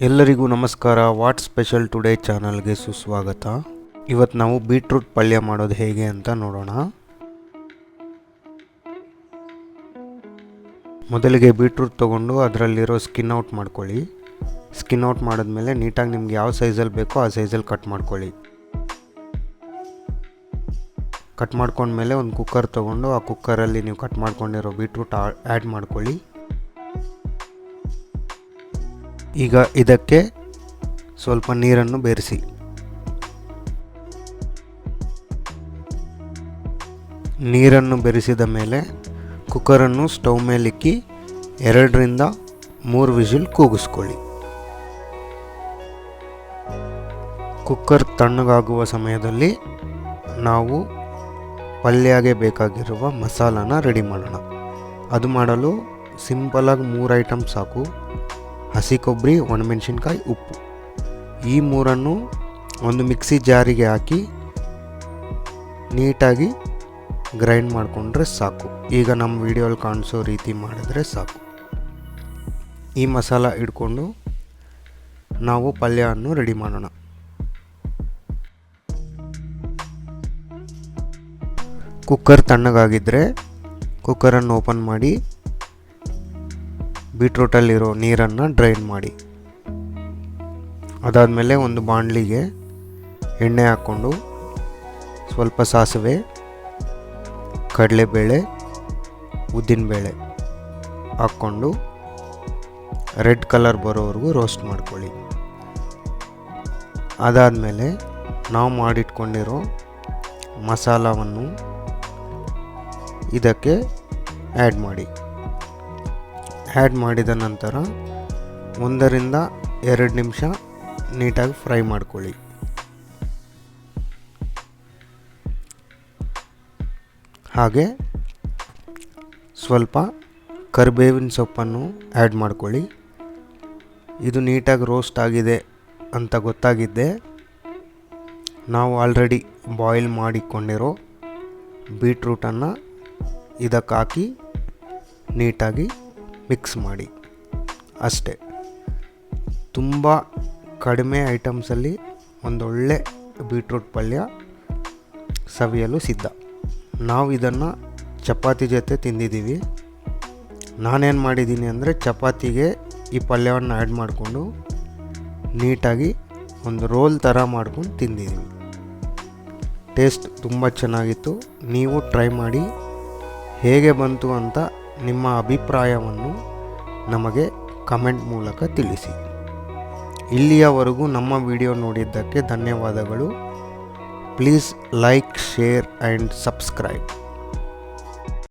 ಎಲ್ಲರಿಗೂ ನಮಸ್ಕಾರ. What special today ಚಾನಲ್ಗೆ ಸುಸ್ವಾಗತ. ಇವತ್ತು ನಾವು ಬೀಟ್ರೂಟ್ ಪಲ್ಯ ಮಾಡೋದು ಹೇಗೆ ಅಂತ ನೋಡೋಣ. ಮೊದಲಿಗೆ ಬೀಟ್ರೂಟ್ ತೊಗೊಂಡು ಅದರಲ್ಲಿರೋ ಸ್ಕಿನ್ ಔಟ್ ಮಾಡ್ಕೊಳ್ಳಿ. ಸ್ಕಿನ್ ಔಟ್ ಮಾಡಿದ್ಮೇಲೆ ನೀಟಾಗಿ ನಿಮ್ಗೆ ಯಾವ ಸೈಜಲ್ಲಿ ಬೇಕೋ ಆ ಸೈಜಲ್ಲಿ ಕಟ್ ಮಾಡ್ಕೊಳ್ಳಿ. ಕಟ್ ಮಾಡ್ಕೊಂಡ್ಮೇಲೆ ಒಂದು ಕುಕ್ಕರ್ ತೊಗೊಂಡು ಆ ಕುಕ್ಕರಲ್ಲಿ ನೀವು ಕಟ್ ಮಾಡ್ಕೊಂಡಿರೋ ಬೀಟ್ರೂಟ್ ಆ್ಯಡ್ ಮಾಡ್ಕೊಳ್ಳಿ. ಈಗ ಇದಕ್ಕೆ ಸ್ವಲ್ಪ ನೀರನ್ನು ಬೆರೆಸಿ. ನೀರನ್ನು ಬೆರೆಸಿದ ಮೇಲೆ ಕುಕ್ಕರನ್ನು ಸ್ಟವ್ ಮೇಲಿಕ್ಕಿ 2 ರಿಂದ 3 ವಿಸಿಲ್ ಕೂಗಿಸ್ಕೊಳ್ಳಿ. ಕುಕ್ಕರ್ ತಣ್ಣಗಾಗುವ ಸಮಯದಲ್ಲಿ ನಾವು ಪಲ್ಯಗೆ ಬೇಕಾಗಿರುವ ಮಸಾಲಾನ ರೆಡಿ ಮಾಡೋಣ. ಅದು ಮಾಡಲು ಸಿಂಪಲಾಗಿ 3 ಐಟಮ್ ಸಾಕು. ಹಸಿ ಕೊಬ್ಬರಿ, ಒಣಮೆಣಸಿನ್ಕಾಯಿ, ಉಪ್ಪು. ಈ ಮೂರನ್ನು ಒಂದು ಮಿಕ್ಸಿ ಜಾರಿಗೆ ಹಾಕಿ ನೀಟಾಗಿ ಗ್ರೈಂಡ್ ಮಾಡಿಕೊಂಡ್ರೆ ಸಾಕು. ಈಗ ನಮ್ಮ ವಿಡಿಯೋಲ್ಲಿ ಕಾಣಿಸೋ ರೀತಿ ಮಾಡಿದ್ರೆ ಸಾಕು. ಈ ಮಸಾಲ ಇಟ್ಕೊಂಡು ನಾವು ಪಲ್ಯವನ್ನು ರೆಡಿ ಮಾಡೋಣ. ಕುಕ್ಕರ್ ತಣ್ಣಗಾಗಿದ್ದರೆ ಕುಕ್ಕರನ್ನು ಓಪನ್ ಮಾಡಿ ಬೀಟ್ರೂಟಲ್ಲಿರೋ ನೀರನ್ನು ಡ್ರೈನ್ ಮಾಡಿ. ಅದಾದಮೇಲೆ ಒಂದು ಬಾಣಲಿಗೆ ಎಣ್ಣೆ ಹಾಕ್ಕೊಂಡು ಸ್ವಲ್ಪ ಸಾಸಿವೆ, ಕಡಲೆಬೇಳೆ, ಉದ್ದಿನಬೇಳೆ ಹಾಕ್ಕೊಂಡು ರೆಡ್ ಕಲರ್ ಬರೋವರೆಗೂ ರೋಸ್ಟ್ ಮಾಡ್ಕೊಳ್ಳಿ. ಅದಾದಮೇಲೆ ನಾವು ಮಾಡಿಟ್ಕೊಂಡಿರೋ ಮಸಾಲವನ್ನು ಇದಕ್ಕೆ ಆ್ಯಡ್ ಮಾಡಿ. ಆ್ಯಡ್ ಮಾಡಿದ ನಂತರ 1 ರಿಂದ 2 ನಿಮಿಷ ನೀಟಾಗಿ ಫ್ರೈ ಮಾಡ್ಕೊಳ್ಳಿ. ಹಾಗೆ ಸ್ವಲ್ಪ ಕರಿಬೇವಿನ ಸೊಪ್ಪನ್ನು ಆ್ಯಡ್ ಮಾಡ್ಕೊಳ್ಳಿ. ಇದು ನೀಟಾಗಿ ರೋಸ್ಟ್ ಆಗಿದೆ ಅಂತ ಗೊತ್ತಾಗಿದ್ದೆ ನಾವು ಆಲ್ರೆಡಿ ಬಾಯ್ಲ್ ಮಾಡಿಕೊಂಡಿರೋ ಬೀಟ್ರೂಟನ್ನು ಇದಕ್ಕೆ ಹಾಕಿ ನೀಟಾಗಿ ಮಿಕ್ಸ್ ಮಾಡಿ. ಅಷ್ಟೇ, ತುಂಬ ಕಡಿಮೆ ಐಟಮ್ಸಲ್ಲಿ ಒಂದೊಳ್ಳೆ ಬೀಟ್ರೂಟ್ ಪಲ್ಯ ಸವಿಯಲು ಸಿದ್ಧ. ನಾವು ಇದನ್ನು ಚಪಾತಿ ಜೊತೆ ತಿಂದಿದ್ದೀವಿ. ನಾನೇನು ಮಾಡಿದ್ದೀನಿ ಅಂದರೆ ಚಪಾತಿಗೆ ಈ ಪಲ್ಯವನ್ನು ಆ್ಯಡ್ ಮಾಡಿಕೊಂಡು ನೀಟಾಗಿ ಒಂದು ರೋಲ್ ಥರ ಮಾಡ್ಕೊಂಡು ತಿಂದಿದ್ದೀವಿ. ಟೇಸ್ಟ್ ತುಂಬ ಚೆನ್ನಾಗಿತ್ತು. ನೀವು ಟ್ರೈ ಮಾಡಿ ಹೇಗೆ ಬಂತು ಅಂತ ನಿಮ್ಮ ಅಭಿಪ್ರಾಯವನ್ನು ನಮಗೆ ಕಮೆಂಟ್ ಮೂಲಕ ತಿಳಿಸಿ. ಇಲ್ಲಿಯವರೆಗೂ ನಮ್ಮ ವಿಡಿಯೋ ನೋಡಿದ್ದಕ್ಕೆ ಧನ್ಯವಾದಗಳು. Please like, share and subscribe.